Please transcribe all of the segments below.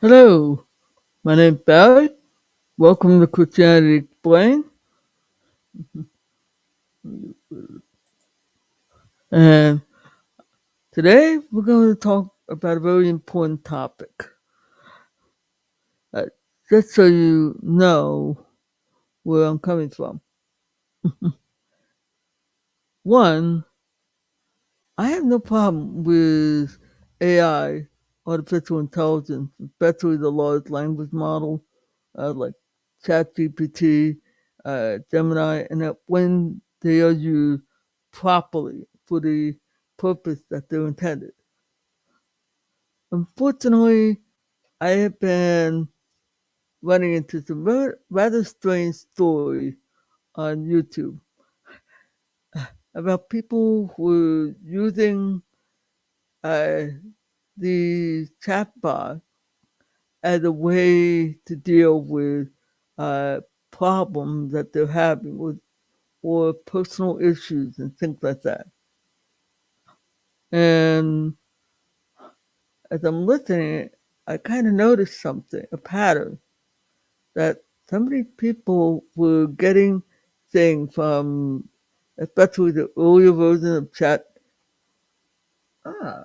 Hello, my name's Barry. Welcome to Christianity Explained. And today we're going to talk about a very important topic. Uh, just so you know where I'm coming from. One, I have no problem with AI, artificial intelligence, especially the large language model like Chat GPT, Gemini, and that when they are used properly for the purpose that they're intended. Unfortunately, I have been running into some rather strange stories on YouTube about people who are using uh, the chatbot as a way to deal with uh, problems that they're having with or personal issues and things like that. And as I'm listening, I kind of noticed something, a pattern that some of these people were getting things from, especially the earlier version of Chat. Ah,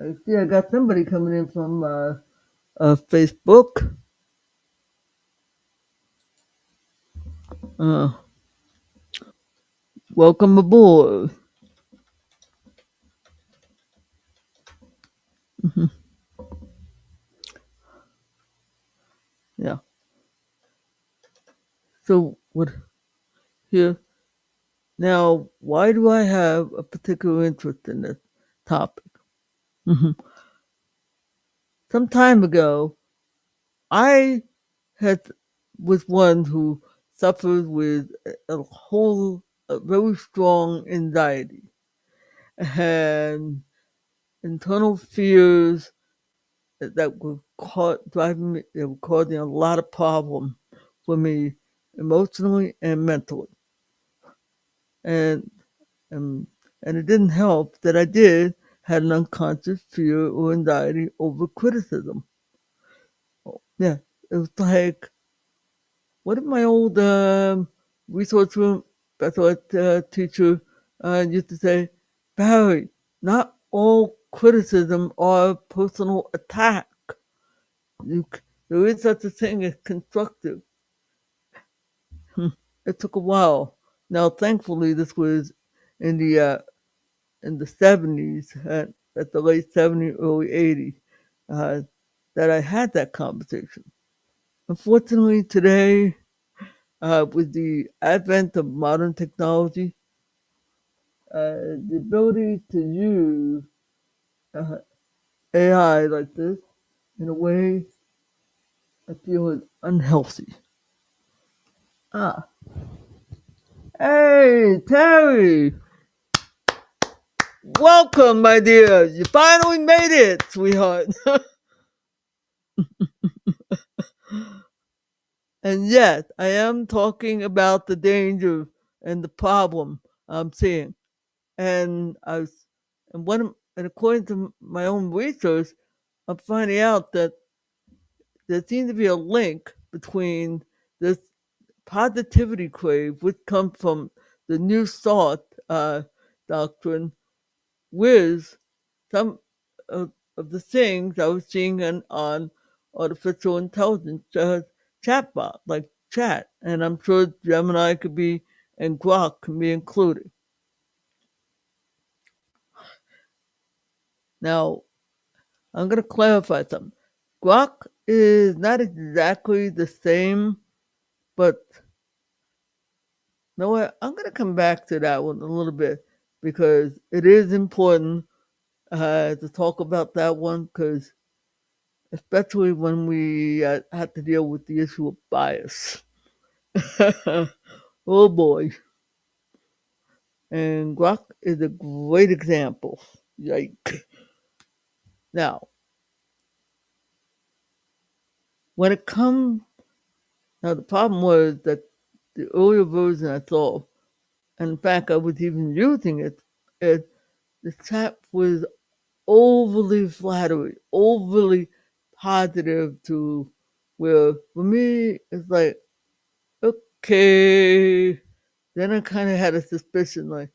I see. I got somebody coming in from Facebook. Uh, Welcome aboard. Mhm. Yeah. So what here now? Why do I have a particular interest in this topic? Mhm. Some time ago, I had was one who suffered with a very strong anxiety and internal fears that were driving me, they were causing a lot of problem for me emotionally and mentally. And and, and it didn't help that I did had an unconscious fear or anxiety over criticism. Yeah, it was like what did my old resource room special ed teacher used to say? Barry, not all criticism are personal attack. There is such a thing as constructive. It took a while. Now, thankfully, this was in the 70s, at the late 70s, early 80s, uh, that I had that conversation. Unfortunately, today, with the advent of modern technology, the ability to use uh, AI like this in a way I feel is unhealthy. Ah, hey, Terry, welcome, my dear. You finally made it, sweetheart. And yet, I am talking about the danger and the problem I'm seeing. And I was, and according to my own research, I'm finding out that there seems to be a link between this positivity crave, which comes from the New Thought doctrine, with some of the things I was seeing on artificial intelligence chatbot, like Chat. And I'm sure Gemini could be, and Grok can be included. Now, I'm going to clarify something. Grok is not exactly the same, but you know what? I'm going to come back to that one a little bit because it is important to talk about that one because especially when we have to deal with the issue of bias. Oh boy. And Grok is a great example. Yike. Now, when it comes, now the problem was that the earlier version I saw And in fact, I was even using it the chat was overly flattery, overly positive to where for me it's like, okay. Then I kind of had a suspicion like,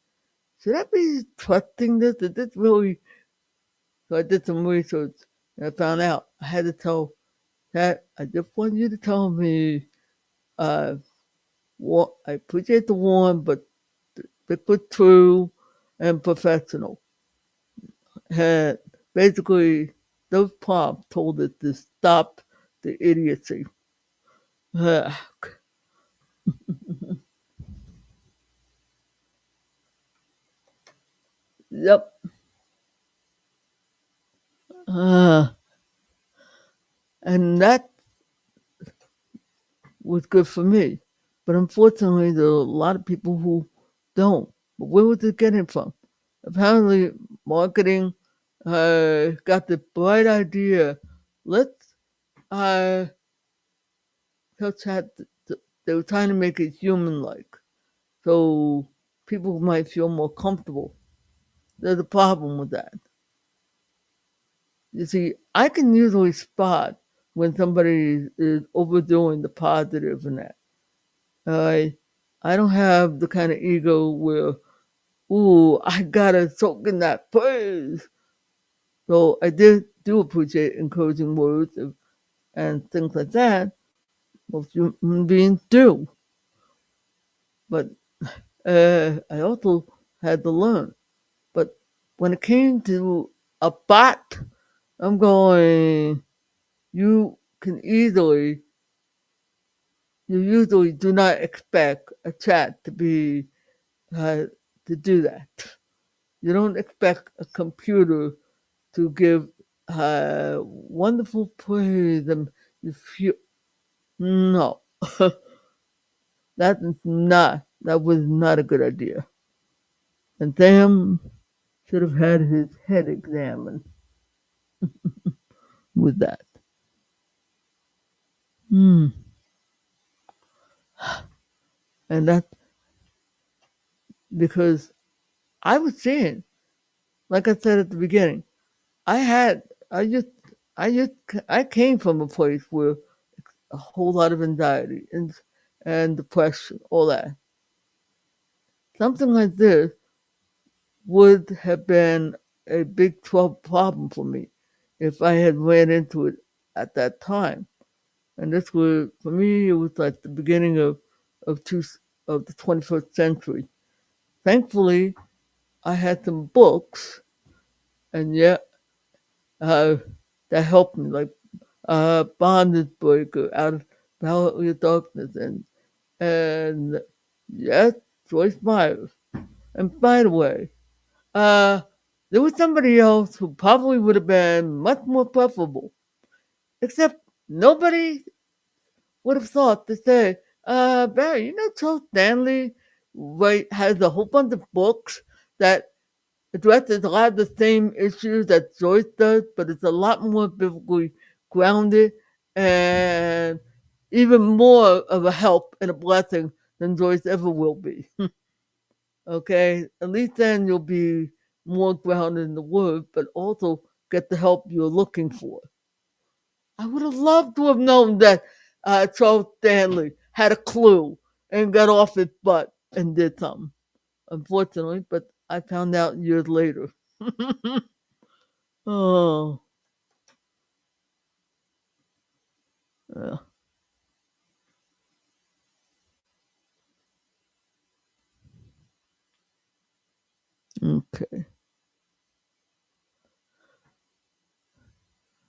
should I be trusting this? Is this really? So I did some research and I found out I had to tell that I just want you to tell me uh, what I appreciate the one, but stick with true and professional. Had basically those prompts told it to stop the idiocy. Yep. Uh, and that was good for me. But unfortunately, there are a lot of people who don't. But where was it getting from? Apparently, marketing got the bright idea. Let's uh, tell chat. They were trying to make it human-like, so people might feel more comfortable. There's a problem with that. You see, I can usually spot when somebody is overdoing the positive in that. I I don't have the kind of ego where, ooh, I gotta soak in that praise. So I do appreciate encouraging words and things like that. Most human beings do. But I also had to learn. But when it came to a bot, I'm going, you can easily, you usually do not expect a chat uh, to do that. You don't expect a computer to give wonderful praise and you feel, no, that was not a good idea. And Sam should have had his head examined with that. Hmm. And that's because I was seeing, like I said at the beginning, I had, I just, I came from a place where a whole lot of anxiety and depression, all that. Something like this would have been a big problem for me if I had ran into it at that time. And this was, for me, it was like the beginning of, two, of the 21st century. Thankfully, I had some books, and yeah, uh, that helped me, like Bondage Breaker, Out of Power of Darkness, and yes, Joyce Myers. And by the way, uh, there was somebody else who probably would have been much more preferable, except nobody would have thought to say, Barry, you know, Charles Stanley has a whole bunch of books that addresses a lot of the same issues that Joyce does, but it's a lot more biblically grounded and even more of a help and a blessing than Joyce ever will be. Okay, at least then you'll be more grounded in the word, but also get the help you're looking for. I would have loved to have known that Charles Stanley had a clue and got off his butt and did something. Unfortunately, but I found out years later. Oh, yeah. Okay.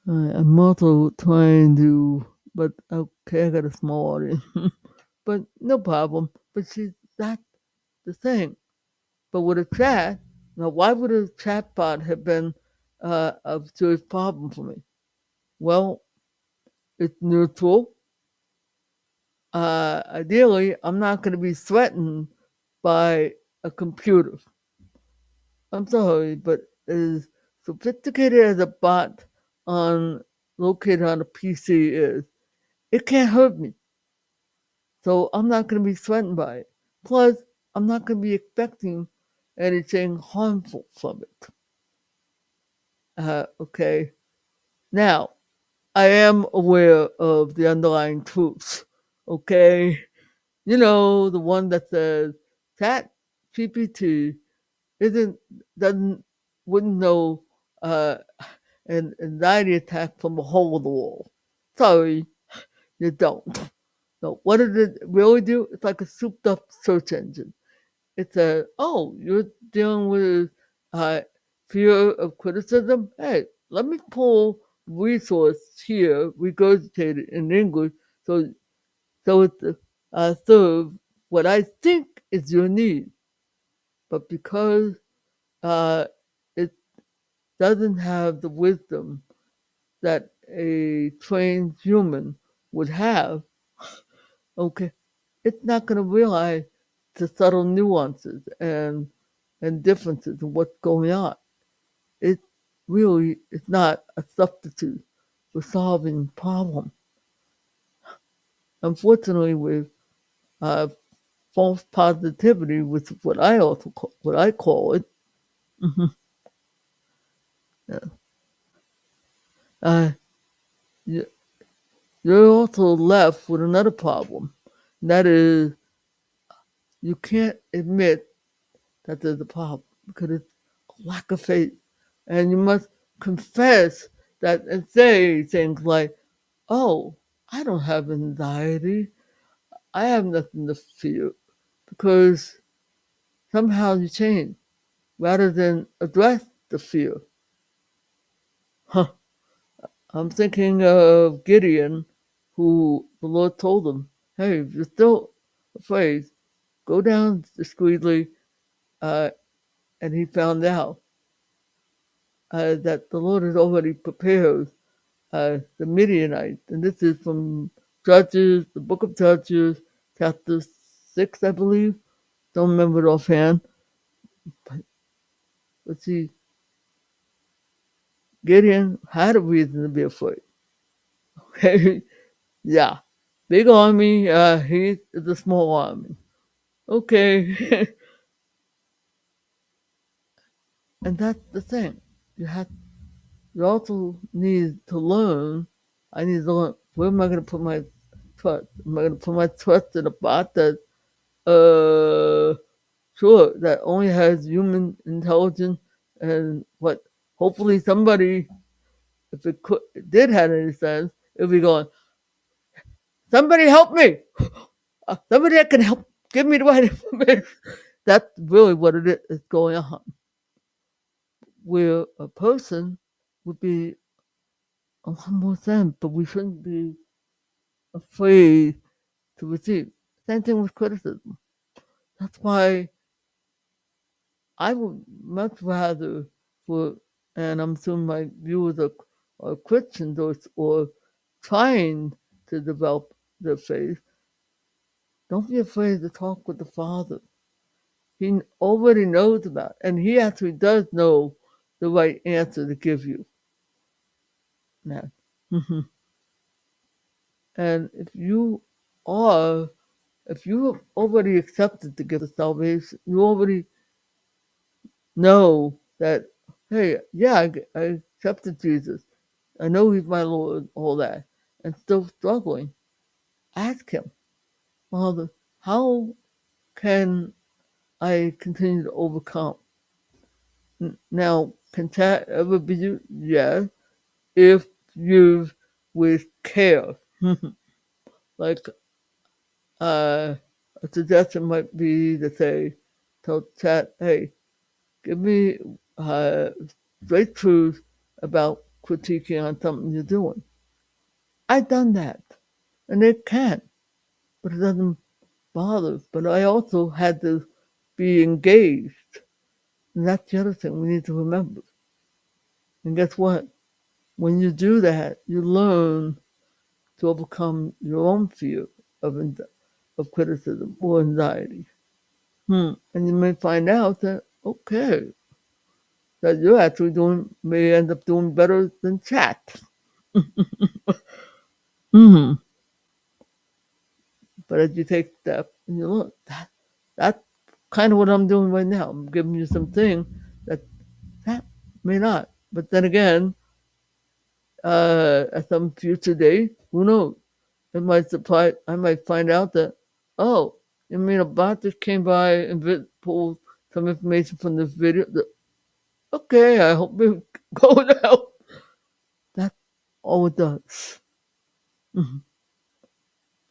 I'm also trying to, but okay, I got a small audience, but no problem. But see, that's the thing. But with a chat, now why would a chatbot have been a serious problem for me? Well, it's neutral. Ideally, I'm not going to be threatened by a computer. I'm sorry, but as sophisticated as a bot on located on a PC is, it can't hurt me. So I'm not going to be threatened by it. Plus, I'm not going to be expecting anything harmful from it. Okay. Now, I am aware of the underlying truths. Okay. You know, the one that says Chat GPT isn't doesn't wouldn't know an anxiety attack from a hole in the wall. Sorry, you don't. No, what does it really do? It's like a souped up search engine. It says, oh, you're dealing with uh, fear of criticism? Hey, let me pull resource here, regurgitated in English, so it serve what I think is your need. But because it doesn't have the wisdom that a trained human would have, okay, it's not going to realize the subtle nuances and differences in what's going on. It really is not a substitute for solving problems. Unfortunately, with uh, false positivity, which is what I call it, mhm, uh, you- you're also left with another problem. And that is, you can't admit that there's a problem because it's lack of faith. And you must confess that and say things like, oh, I don't have anxiety. I have nothing to fear because somehow you change rather than address the fear. Huh. I'm thinking of Gideon, who the Lord told him, hey, if you're still afraid, go down discreetly. Uh, and he found out that the Lord had already prepared the Midianites. And this is from Judges, the book of Judges, chapter 6, I believe. Don't remember it offhand. But see, Gideon had a reason to be afraid. Okay? Yeah. Big army, he is a small army. Okay. And that's the thing. You have you also need to learn. I need to learn where am I gonna put my trust? Am I gonna put my trust in a bot that sure that only has human intelligence and what hopefully somebody if did have any sense, it'd be going, somebody help me. Somebody that can help give me the right information. That's really what it is going on. Where a person would be a lot more sense, but we shouldn't be afraid to receive. Same thing with criticism. That's why I would much rather for, and I'm assuming my viewers are Christians or trying to develop their faith. Don't be afraid to talk with the Father. He already knows about it, and he actually does know the right answer to give you. Now, and if you have already accepted the gift of salvation, you already know that, hey, yeah, I accepted Jesus. I know he's my Lord, all that, and still struggling. Ask him, Father, how can I continue to overcome? Now, can that ever be used? Yes, if used with care. Like, uh, a suggestion might be to say, tell chat, hey, give me straight truth about critiquing on something you're doing. I've done that, and it can, but it doesn't bother. But I also had to be engaged, and that's the other thing we need to remember. And guess what? When you do that, you learn to overcome your own fear of criticism or anxiety. And you may find out that, okay, that you're actually may end up doing better than chat. Hmm. But as you take steps and you look, that kind of what I'm doing right now. I'm giving you something that may not. But then again, at some future day, who knows? It might supply. I might find out that, oh, you mean a bot just came by and pulled some information from this video? Okay, I hope it goes out. That's all it does. Mhm.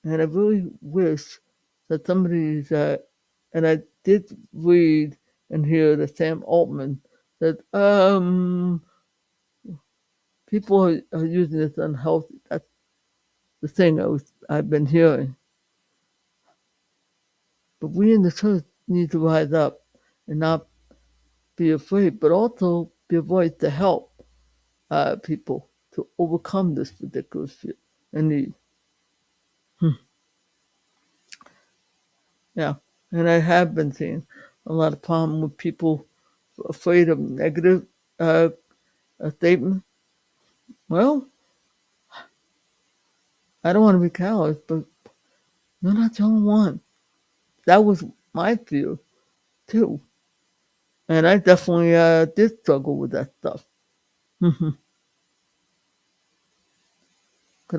And I really wish that somebody that, and I did read and hear that Sam Altman said, people are using this unhealthy. That's the thing I've been hearing. But we in the church need to rise up and not be afraid, but also be a voice to help people to overcome this ridiculous fear and need. Yeah. And I have been seeing a lot of problem with people afraid of negative uh, statements. Well, I don't want to be callous, but you're not the only one. That was my fear too. And I definitely did struggle with that stuff. Because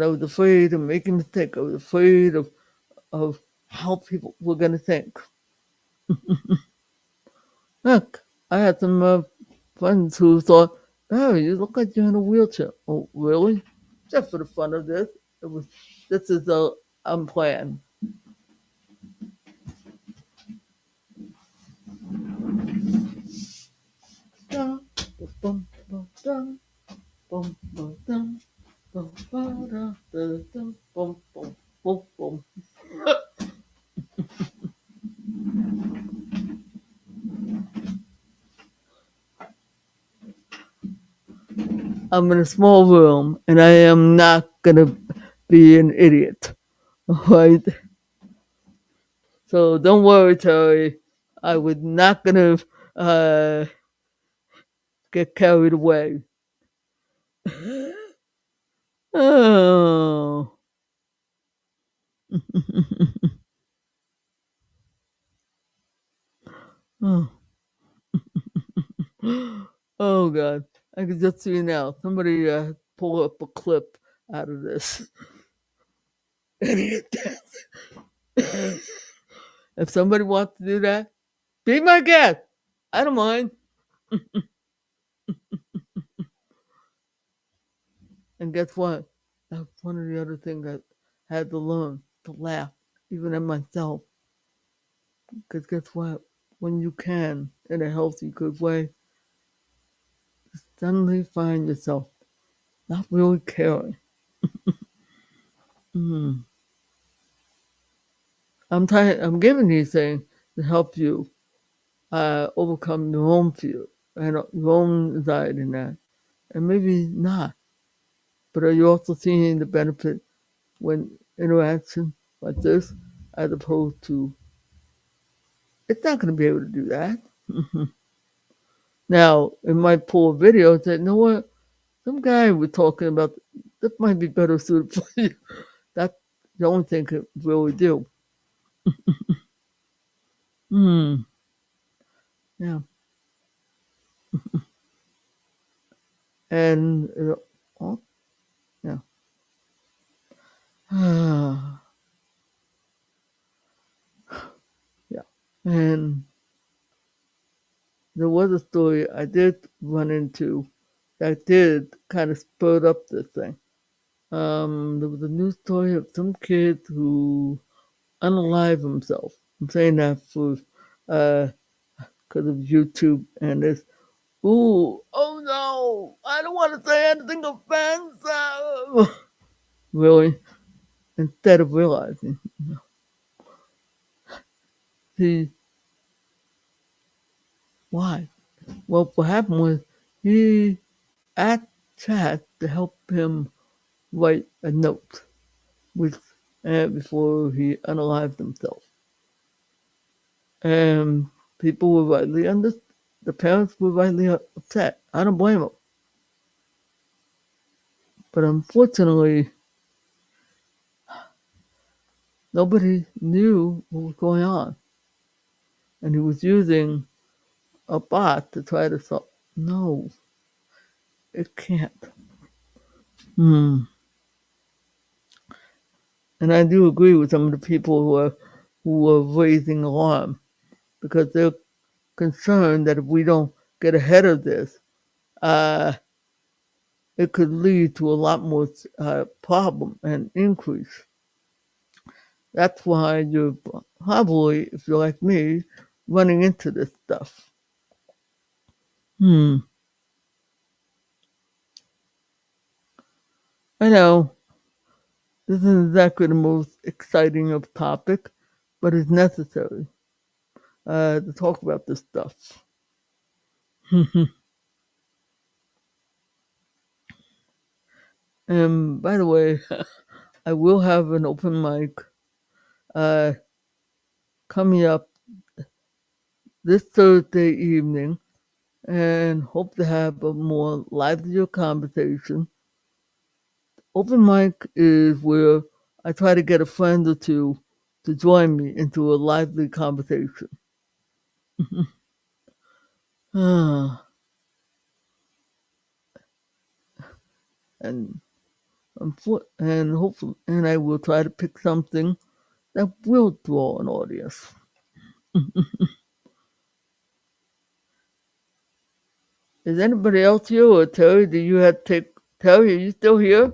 I was afraid of making mistakes. I was afraid of how people were going to think. Look, I had some friends who thought, "Oh, you look like you're in a wheelchair." Oh, really? Just for the fun of this. It was. This is a unplanned. Dum, bum, bum, dum, bum, bum, dum, bum, ba, da, da, dum, bum, bum, bum, bum. I'm in a small room, and I am not gonna be an idiot, right? So don't worry, Terry. I was not gonna uh, get carried away. Oh. Oh. Oh God. I can just see now. Somebody pull up a clip out of this. Idiot. If somebody wants to do that, be my guest. I don't mind. And guess what? That's one of the other things I had to learn to laugh, even at myself. Because guess what? When you can, in a healthy, good way, suddenly find yourself not really caring. Mm. I'm giving these things to help you overcome your own fear and your own anxiety and that. And maybe not. But are you also seeing the benefit when interaction like this, as opposed to, it's not going to be able to do that. Now, it might pull a video and say, you know what? Some guy was talking about this might be better suited for you. That's the only thing it really do. Hmm. Yeah. And, oh, yeah. Yeah. And there was a story I did run into that did kind of spurred up this thing. There was a news story of some kid who unalived himself. I'm saying that for because of YouTube and this. Ooh, oh no! I don't want to say anything offensive. Really, instead of realizing, see why? Well, what happened was he asked Chat to help him write a note with before he unalived himself. And people were rightly the parents were rightly upset. I don't blame them. But unfortunately, nobody knew what was going on. and he was using a bot to try to solve. No, it can't. Hmm. And I do agree with some of the people who are raising alarm because they're concerned that if we don't get ahead of this, uh, it could lead to a lot more problem and increase. That's why you're probably, if you're like me, running into this stuff. Hmm. I know this isn't exactly the most exciting of topic, but it's necessary to talk about this stuff. And by the way, I will have an open mic uh, coming up this Thursday evening and hope to have a more livelier conversation. Open mic is where I try to get a friend or two to join me into a lively conversation. Ah, and and hopefully, and I will try to pick something that will draw an audience. Is anybody else here, or Terry? Do you have to take Terry? Are you still here?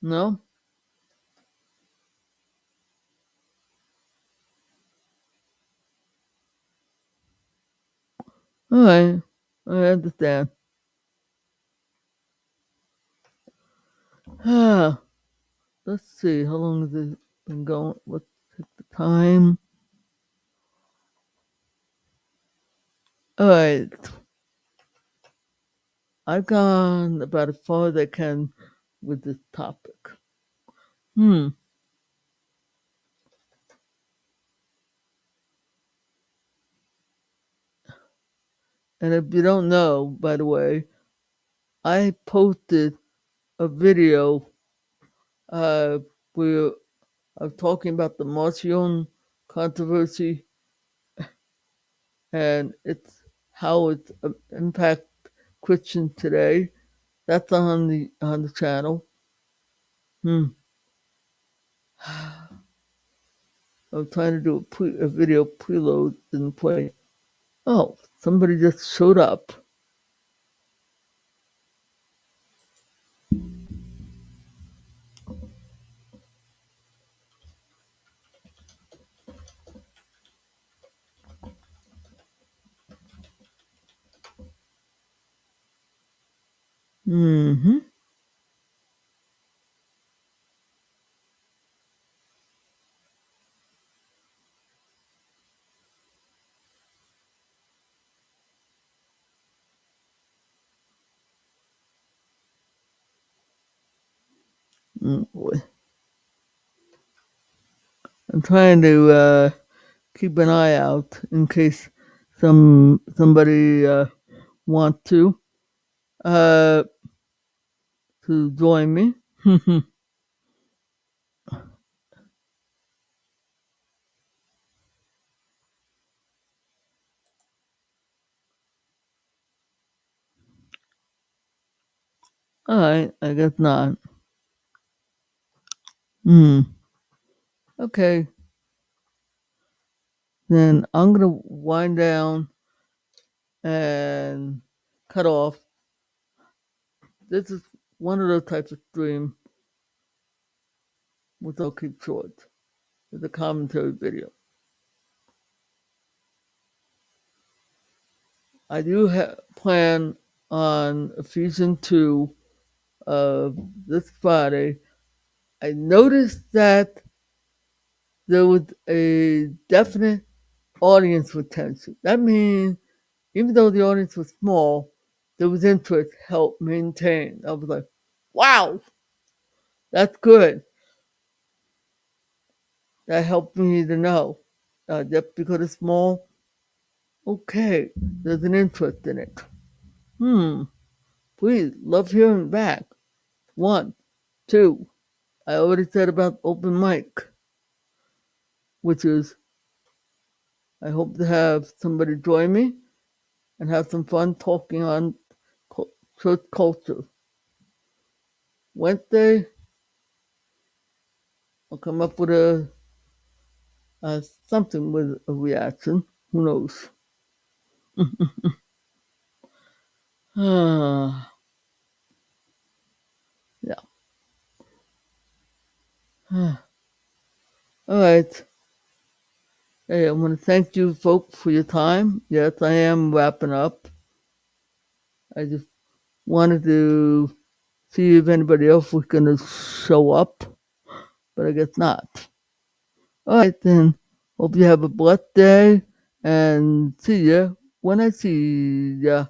No. All right, I understand. Ah, let's see. How long has it been going? What's the time? All right, I've gone about as far as I can with this topic. Hmm. And if you don't know, by the way, I posted a video uh, where I was talking about the Marcion controversy and it's how it's impact Christians today. That's on the channel. Hmm. I was trying to do a video preload, didn't play. Oh, somebody just showed up. Mm-hmm. Boy. I'm trying to keep an eye out in case somebody want uh, to join me. All right, I guess not. Hmm. Okay, then I'm gonna wind down and cut off. This is one of those types of stream which I'll keep short. It's a commentary video. I do plan on Ephesians 2 this Friday. I noticed that there was a definite audience retention. That means even though the audience was small, there was interest helped maintain. I was like, wow, that's good. That helped me to know. Just because it's small, okay, there's an interest in it. Please, love hearing back. One, two, I already said about open mic, which is I hope to have somebody join me and have some fun talking on church culture. Wednesday, I'll come up with something with a reaction. Who knows? Yeah. All right. Hey, I want to thank you folks for your time. Yes, I am wrapping up. I just wanted to see if anybody else was going to show up, but I guess not. All right, then. Hope you have a blessed day and see ya when I see ya.